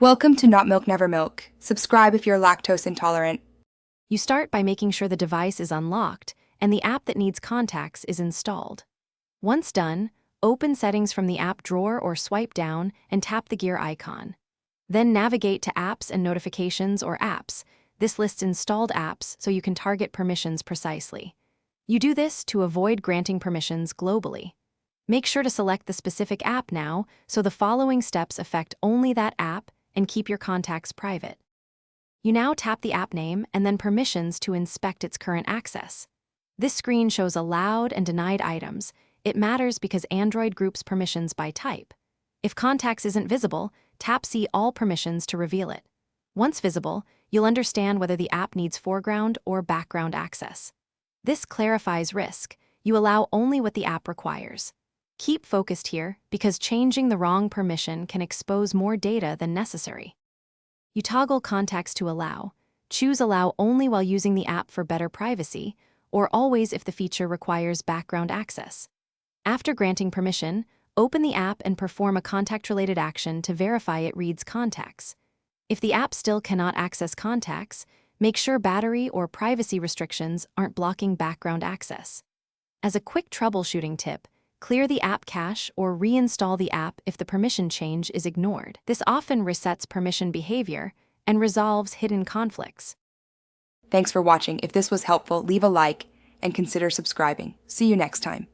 Welcome to Not Milk Never Milk. Subscribe if you're lactose intolerant. You start by making sure the device is unlocked and the app that needs contacts is installed. Once done, open Settings from the app drawer or swipe down and tap the gear icon. Then navigate to Apps and Notifications or Apps. This lists installed apps so you can target permissions precisely. You do this to avoid granting permissions globally. Make sure to select the specific app now so the following steps affect only that app and keep your contacts private. You now tap the app name and then permissions to inspect its current access. This screen shows allowed and denied items. It matters because Android groups permissions by type. If contacts isn't visible, tap See All Permissions to reveal it. Once visible, you'll understand whether the app needs foreground or background access. This clarifies risk. You allow only what the app requires. Keep focused here because changing the wrong permission can expose more data than necessary. You toggle contacts to allow. Choose allow only while using the app for better privacy, or always if the feature requires background access. After granting permission, open the app and perform a contact-related action to verify it reads contacts. If the app still cannot access contacts, make sure battery or privacy restrictions aren't blocking background access. As a quick troubleshooting tip, clear the app cache or reinstall the app if the permission change is ignored. This often resets permission behavior and resolves hidden conflicts. Thanks for watching. If this was helpful, leave a like and consider subscribing. See you next time.